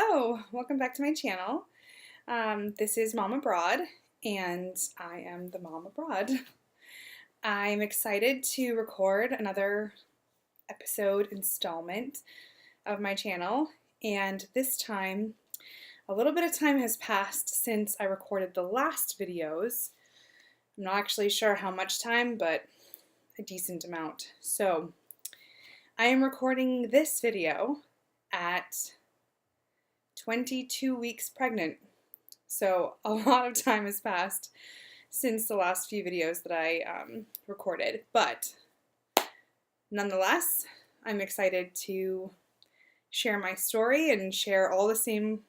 Hello, welcome back to my channel. This is Mom Abroad, and I am the Mom Abroad. I'm excited to record another episode installment of my channel, and this time, a little bit of time has passed since I recorded the last videos. I'm not actually sure how much time, but a decent amount. So, I am recording this video at 22 weeks pregnant. So a lot of time has passed since the last few videos that I recorded, but nonetheless, I'm excited to share my story and share all the same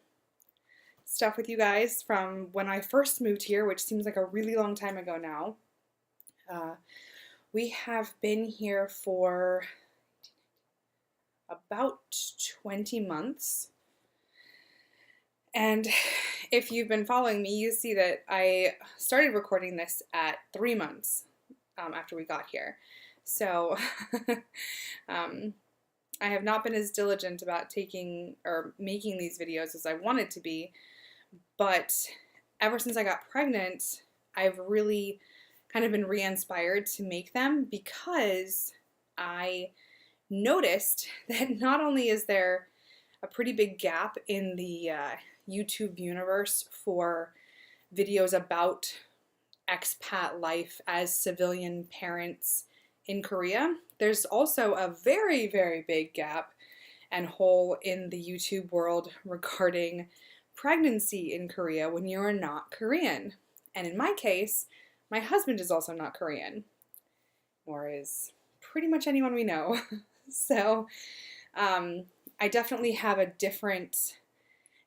stuff with you guys from when I first moved here, which seems like a really long time ago now. We have been here for about 20 months. And if you've been following me, you see that I started recording this at 3 months after we got here. So I have not been as diligent about taking or making these videos as I wanted to be, but ever since I got pregnant, I've really kind of been re-inspired to make them because I noticed that not only is there a pretty big gap in the YouTube universe for videos about expat life as civilian parents in Korea, there's also a very, very big gap and hole in the YouTube world regarding pregnancy in Korea when you are not Korean. And in my case, my husband is also not Korean, nor is pretty much anyone we know. So I definitely have a different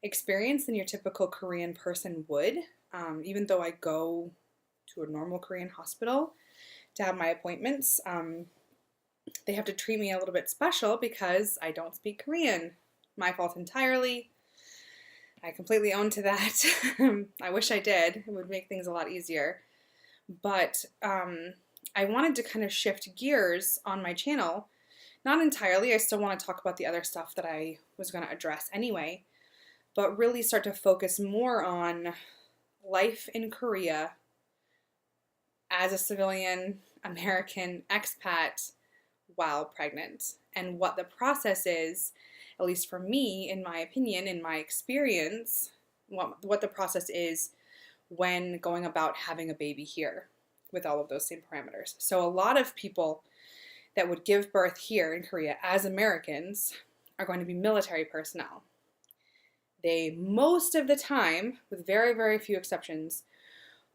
experience than your typical Korean person would, even though I go to a normal Korean hospital to have my appointments. They have to treat me a little bit special because I don't speak Korean. My fault entirely. I completely own to that. I wish I did. It would make things a lot easier. But I wanted to kind of shift gears on my channel. Not entirely. I still want to talk about the other stuff that I was going to address anyway, but really start to focus more on life in Korea as a civilian American expat while pregnant, and what the process is, at least for me, in my opinion, in my experience, what the process is when going about having a baby here with all of those same parameters. So a lot of people that would give birth here in Korea as Americans are going to be military personnel. They, most of the time, with very, very few exceptions,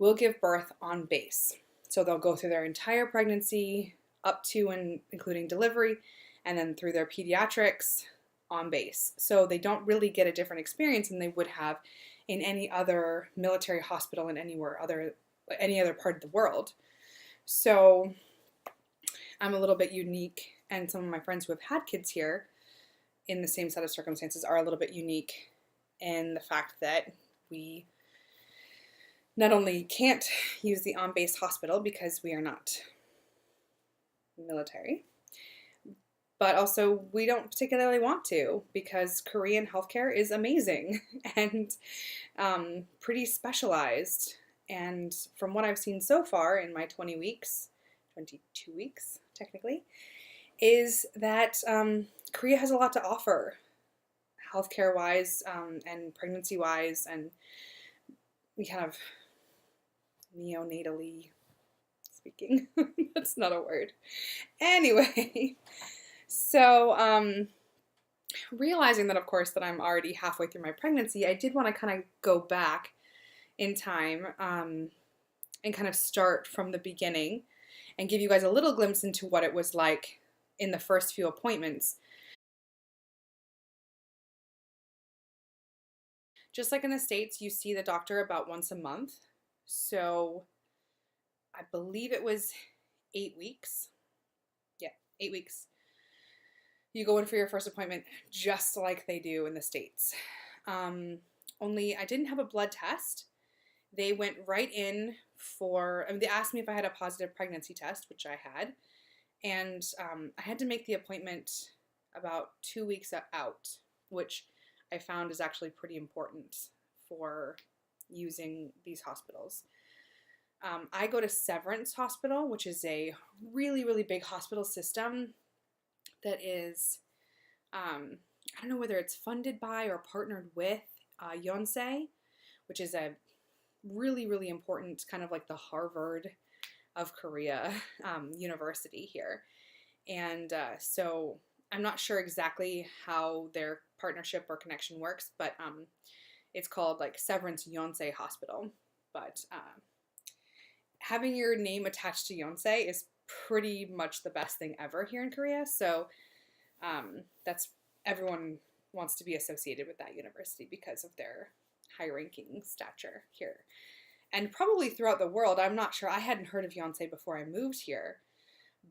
will give birth on base. So they'll go through their entire pregnancy up to and including delivery, and then through their pediatrics on base. So they don't really get a different experience than they would have in any other military hospital in any other part of the world. So I'm a little bit unique, and some of my friends who have had kids here in the same set of circumstances are a little bit unique in the fact that we not only can't use the on-base hospital because we are not military, but also we don't particularly want to because Korean healthcare is amazing and pretty specialized. And from what I've seen so far in my 22 weeks, technically, is that Korea has a lot to offer, healthcare-wise and pregnancy-wise, and we kind of neonatally speaking. That's not a word. Anyway, so realizing that, of course, that I'm already halfway through my pregnancy, I did want to kind of go back in time and kind of start from the beginning and give you guys a little glimpse into what it was like in the first few appointments. Just like in the States, you see the doctor about once a month. So I believe it was 8 weeks. Yeah, 8 weeks. You go in for your first appointment just like they do in the States. Only I didn't have a blood test. They went right in they asked me if I had a positive pregnancy test, which I had. And I had to make the appointment about 2 weeks out, which I found is actually pretty important for using these hospitals. I go to Severance Hospital, which is a really, really big hospital system that is, I don't know whether it's funded by or partnered with Yonsei, which is a really, really important, kind of like the Harvard of Korea university here. And so I'm not sure exactly how their partnership or connection works, but it's called like Severance Yonsei Hospital. But having your name attached to Yonsei is pretty much the best thing ever here in Korea. So that's, everyone wants to be associated with that university because of their high-ranking stature here. And probably throughout the world, I'm not sure. I hadn't heard of Yonsei before I moved here,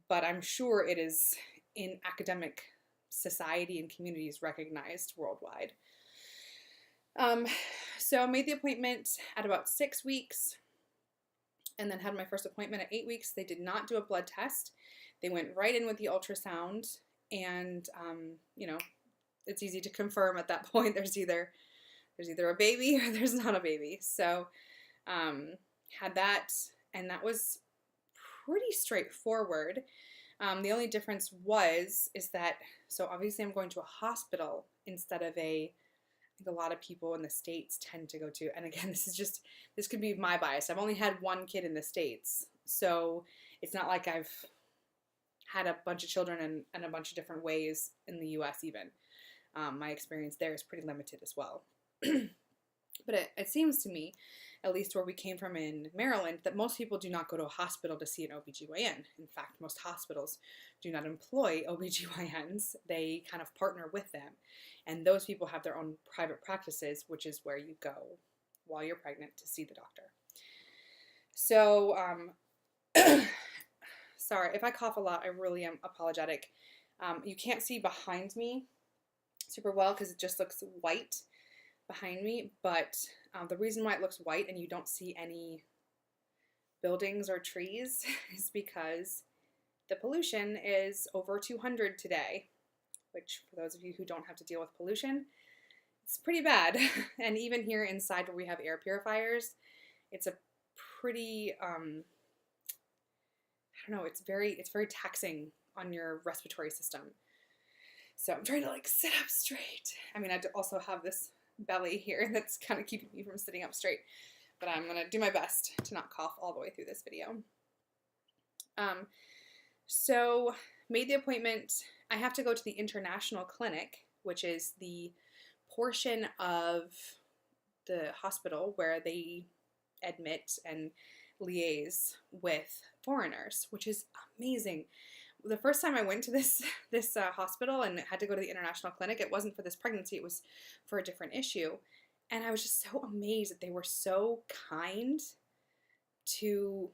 but I'm sure it is in academic society and communities recognized worldwide. So I made the appointment at about 6 weeks and then had my first appointment at 8 weeks. They did not do a blood test. They went right in with the ultrasound, and you know, it's easy to confirm at that point there's either a baby or there's not a baby. So had that, and that was pretty straightforward. The only difference is that, so obviously I'm going to a hospital instead of I think a lot of people in the States tend to go to, and again, this could be my bias. I've only had one kid in the States, so it's not like I've had a bunch of children in a bunch of different ways in the US even. My experience there is pretty limited as well. But it seems to me, at least where we came from in Maryland, that most people do not go to a hospital to see an OB-GYN. In fact, most hospitals do not employ OB-GYNs. They kind of partner with them. And those people have their own private practices, which is where you go while you're pregnant to see the doctor. So, sorry, if I cough a lot, I really am apologetic. You can't see behind me super well because it just looks white behind me, but the reason why it looks white and you don't see any buildings or trees is because the pollution is over 200 today, which for those of you who don't have to deal with pollution, it's pretty bad. And even here inside where we have air purifiers, it's a pretty, I don't know, it's very taxing on your respiratory system. So I'm trying to like sit up straight. I mean, I also have this belly here that's kind of keeping me from sitting up straight, but I'm gonna do my best to not cough all the way through this video. So made the appointment. I have to go to the international clinic, which is the portion of the hospital where they admit and liaise with foreigners, which is amazing. The first time I went to this hospital and had to go to the international clinic, it wasn't for this pregnancy, it was for a different issue. And I was just so amazed that they were so kind to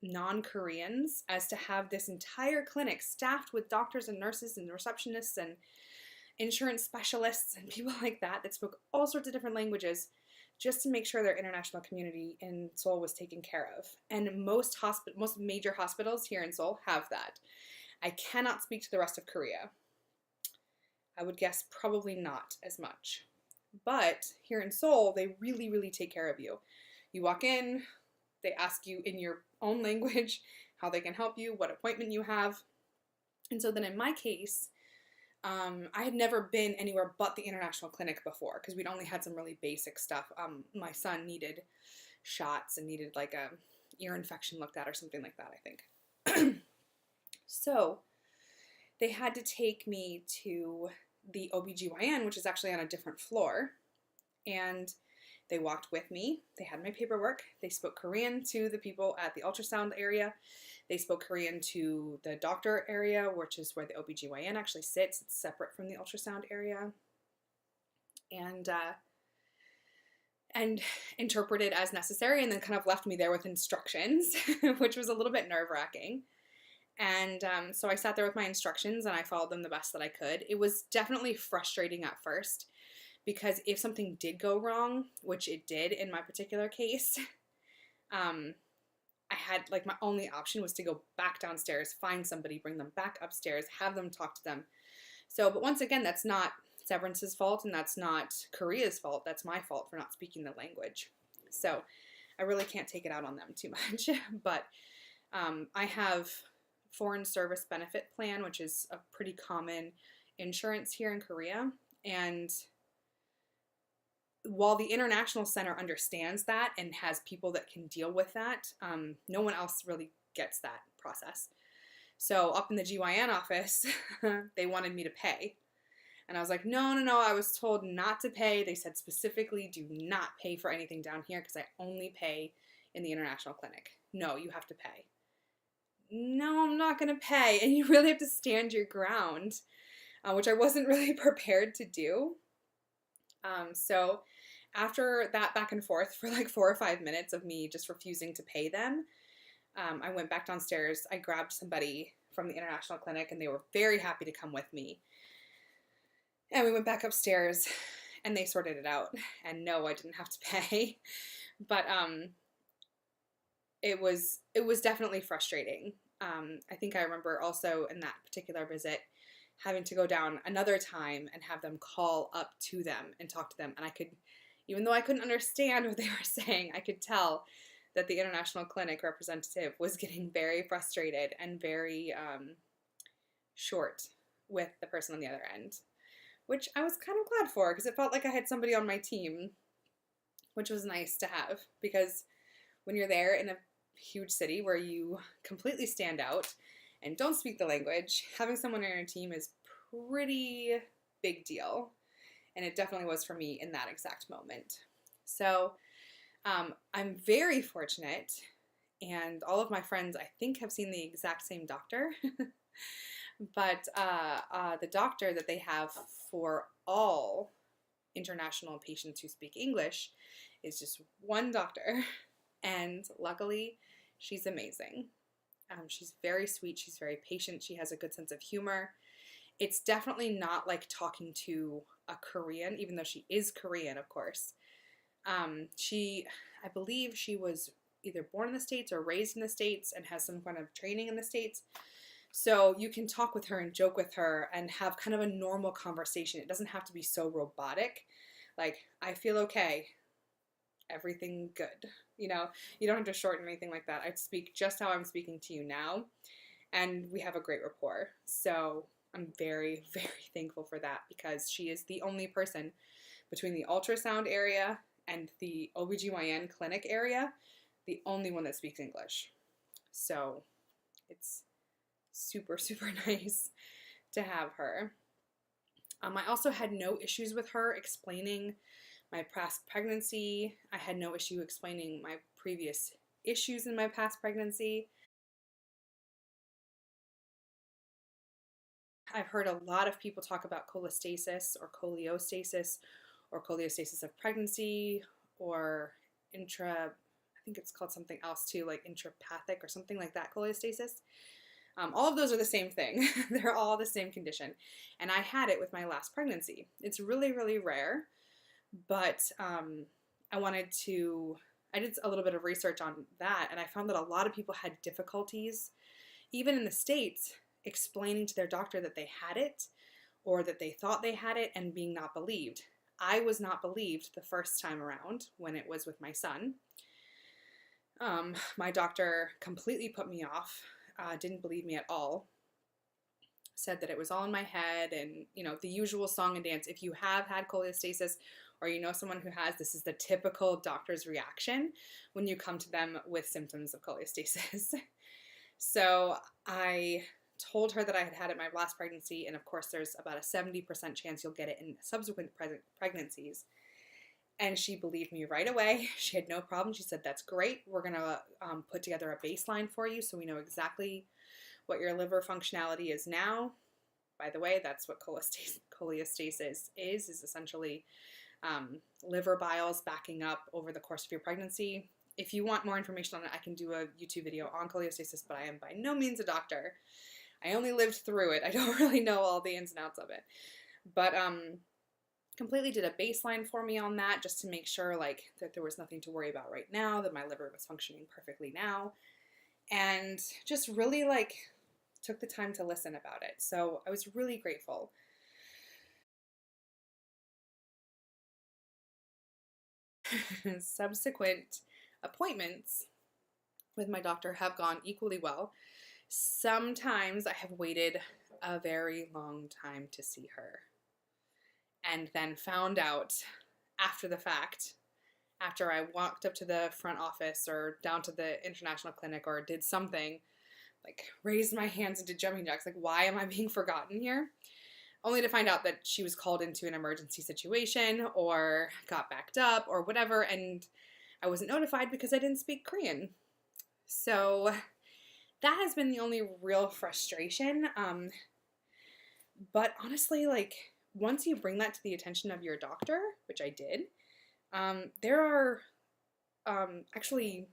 non-Koreans as to have this entire clinic staffed with doctors and nurses and receptionists and insurance specialists and people like that spoke all sorts of different languages just to make sure their international community in Seoul was taken care of. And most major hospitals here in Seoul have that. I cannot speak to the rest of Korea. I would guess probably not as much. But here in Seoul, they really, really take care of you. You walk in, they ask you in your own language how they can help you, what appointment you have. And so then in my case, I had never been anywhere but the international clinic before because we'd only had some really basic stuff. My son needed shots and needed like a ear infection looked at or something like that, I think. So they had to take me to the OB-GYN, which is actually on a different floor. And they walked with me. They had my paperwork. They spoke Korean to the people at the ultrasound area. They spoke Korean to the doctor area, which is where the OB-GYN actually sits. It's separate from the ultrasound area. And interpreted as necessary, and then kind of left me there with instructions, which was a little bit nerve-wracking. And so I sat there with my instructions and I followed them the best that I could. It was definitely frustrating at first because if something did go wrong, which it did in my particular case, I had like my only option was to go back downstairs, find somebody, bring them back upstairs, have them talk to them. So, but once again, it's not Severance's fault, and that's not Korea's fault. That's my fault for not speaking the language. So I really can't take it out on them too much. But I have Foreign Service Benefit Plan, which is a pretty common insurance here in Korea. And while the International Center understands that and has people that can deal with that, no one else really gets that process. So up in the GYN office, they wanted me to pay. And I was like, no, I was told not to pay. They said specifically, do not pay for anything down here because I only pay in the international clinic. No, you have to pay. No, I'm not going to pay. And you really have to stand your ground, which I wasn't really prepared to do. So after that back and forth for like 4 or 5 minutes of me just refusing to pay them, I went back downstairs. I grabbed somebody from the international clinic and they were very happy to come with me. And we went back upstairs and they sorted it out. And no, I didn't have to pay. But it was definitely frustrating. I think I remember also in that particular visit having to go down another time and have them call up to them and talk to them. And I could, even though I couldn't understand what they were saying, I could tell that the international clinic representative was getting very frustrated and very short with the person on the other end, which I was kind of glad for because it felt like I had somebody on my team, which was nice to have, because when you're there in a huge city where you completely stand out and don't speak the language, having someone on your team is pretty big deal. And it definitely was for me in that exact moment. So I'm very fortunate, and all of my friends, I think, have seen the exact same doctor. But the doctor that they have for all international patients who speak English is just one doctor. And luckily, she's amazing. She's very sweet. She's very patient. She has a good sense of humor. It's definitely not like talking to a Korean, even though she is Korean, of course. I believe she was either born in the States or raised in the States and has some kind of training in the States. So you can talk with her and joke with her and have kind of a normal conversation. It doesn't have to be so robotic. Like, I feel okay. Everything good. You know, you don't have to shorten anything like that. I'd speak just how I'm speaking to you now, and we have a great rapport. So I'm very, very thankful for that, because she is the only person between the ultrasound area and the OB-GYN clinic area, the only one that speaks English. So it's super, super nice to have her. I also had no issues with her explaining my past pregnancy. I had no issue explaining my previous issues in my past pregnancy. I've heard a lot of people talk about cholestasis or cholestasis of pregnancy, or I think it's called something else too, like intrapathic or something like that, cholestasis. All of those are the same thing. They're all the same condition. And I had it with my last pregnancy. It's really, really rare, but I did a little bit of research on that, and I found that a lot of people had difficulties, even in the States, explaining to their doctor that they had it or that they thought they had it and being not believed. I was not believed the first time around when it was with my son. My doctor completely put me off, didn't believe me at all, said that it was all in my head, and, you know, the usual song and dance. If you have had cholestasis or you know someone who has, this is the typical doctor's reaction when you come to them with symptoms of cholestasis. So I told her that I had had it my last pregnancy, and of course there's about a 70% chance you'll get it in subsequent pregnancies. And she believed me right away. She had no problem. She said, that's great. We're going to put together a baseline for you so we know exactly what your liver functionality is now. By the way, that's what cholestasis is essentially liver biles backing up over the course of your pregnancy. If you want more information on it, I can do a YouTube video on cholestasis, but I am by no means a doctor. I only lived through it. I don't really know all the ins and outs of it. But completely did a baseline for me on that, just to make sure like that there was nothing to worry about right now, that my liver was functioning perfectly now, and just really like took the time to listen about it. So I was really grateful. subsequent appointments with my doctor have gone equally well. Sometimes I have waited a very long time to see her and then found out after the fact, after I walked up to the front office or down to the international clinic or did something, like raised my hands and did jumping jacks, like why am I being forgotten here? Only to find out that she was called into an emergency situation or got backed up or whatever, and I wasn't notified because I didn't speak Korean. So that has been the only real frustration. But honestly, like, once you bring that to the attention of your doctor, which I did, there are actually,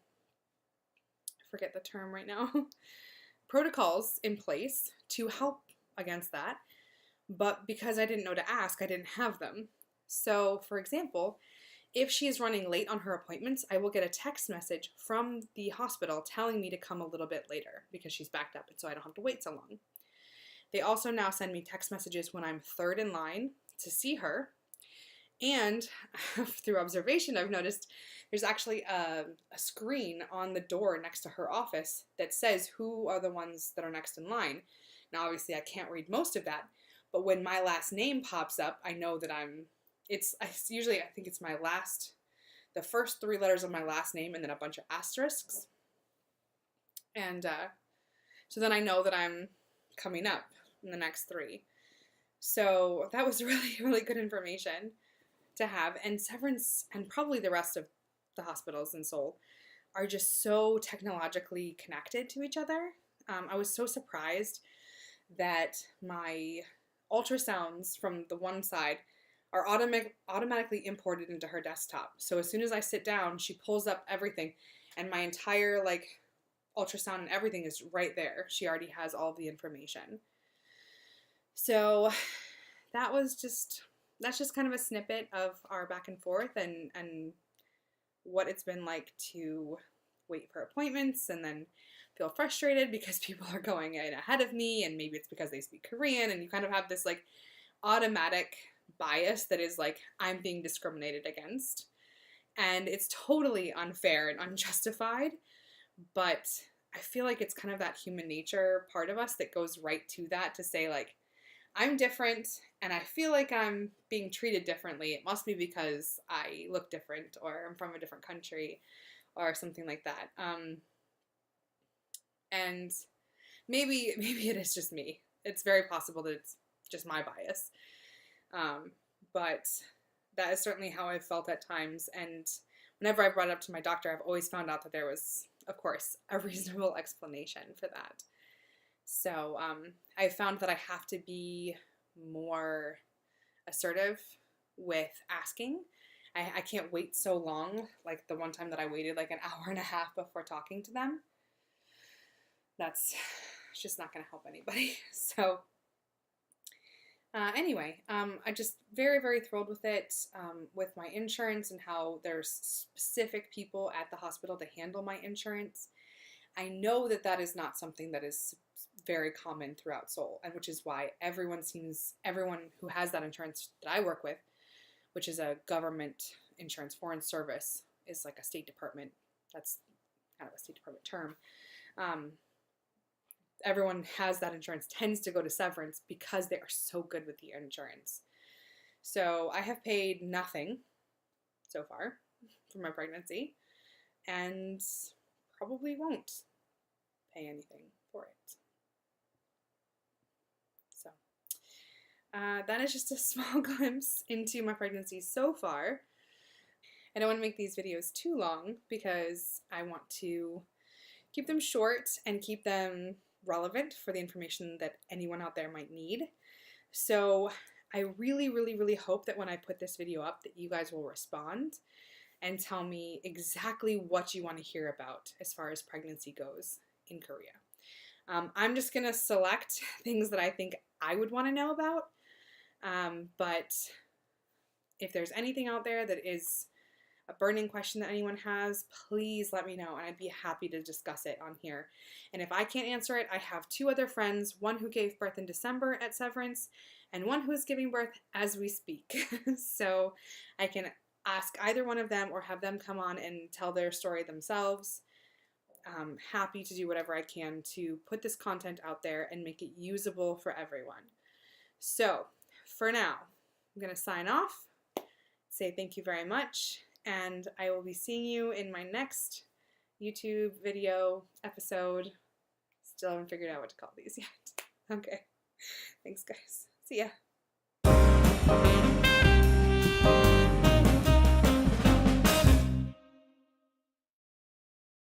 I forget the term right now, protocols in place to help against that. But because I didn't know to ask, I didn't have them. So, for example, if she is running late on her appointments, I will get a text message from the hospital telling me to come a little bit later because she's backed up and so I don't have to wait so long. They also now send me text messages when I'm third in line to see her. And through observation, I've noticed there's actually a screen on the door next to her office that says who are the ones that are next in line. Now, obviously, I can't read most of that, but when my last name pops up, I know that I think it's the first 3 letters of my last name and then a bunch of asterisks. And so then I know that I'm coming up in the next 3. So that was really, really good information to have. And Severance and probably the rest of the hospitals in Seoul are just so technologically connected to each other. I was so surprised that my ultrasounds from the one side are automatically imported into her desktop. So as soon as I sit down, she pulls up everything and my entire ultrasound and everything is right there. She already has all the information. So that's just kind of a snippet of our back and forth and what it's been like to wait for appointments and then feel frustrated because people are going in ahead of me and maybe it's because they speak Korean and you kind of have this automatic bias that is I'm being discriminated against. And it's totally unfair and unjustified, but I feel like it's kind of that human nature part of us that goes right to that to say I'm different and I feel like I'm being treated differently. It must be because I look different or I'm from a different country or something like that. And maybe it is just me. It's very possible that it's just my bias. But that is certainly how I've felt at times. And whenever I brought it up to my doctor, I've always found out that there was, of course, a reasonable explanation for that. So I found that I have to be more assertive with asking. I can't wait so long, like the one time that I waited an hour and a half before talking to them. That's just not going to help anybody. So anyway, I'm just very, very thrilled with it, with my insurance and how there's specific people at the hospital to handle my insurance. I know that that is not something that is very common throughout Seoul, and which is why everyone who has that insurance that I work with, which is a government insurance, foreign service, is like a State Department. That's kind of a State Department term. Everyone has that insurance, tends to go to Severance because they are so good with the insurance. So I have paid nothing so far for my pregnancy and probably won't pay anything for it. So that is just a small glimpse into my pregnancy so far. I don't want to make these videos too long because I want to keep them short and keep them relevant for the information that anyone out there might need. So I really, really, really hope that when I put this video up that you guys will respond and tell me exactly what you want to hear about as far as pregnancy goes in Korea. I'm just going to select things that I think I would want to know about, but if there's anything out there that is a burning question that anyone has, please let me know and I'd be happy to discuss it on here. And if I can't answer it, I have 2 other friends, one who gave birth in December at Severance and one who is giving birth as we speak. So I can ask either one of them or have them come on and tell their story themselves. I'm happy to do whatever I can to put this content out there and make it usable for everyone. So for now, I'm going to sign off, say thank you very much, and I will be seeing you in my next YouTube video episode. Still haven't figured out what to call these yet. Okay. Thanks, guys. See ya.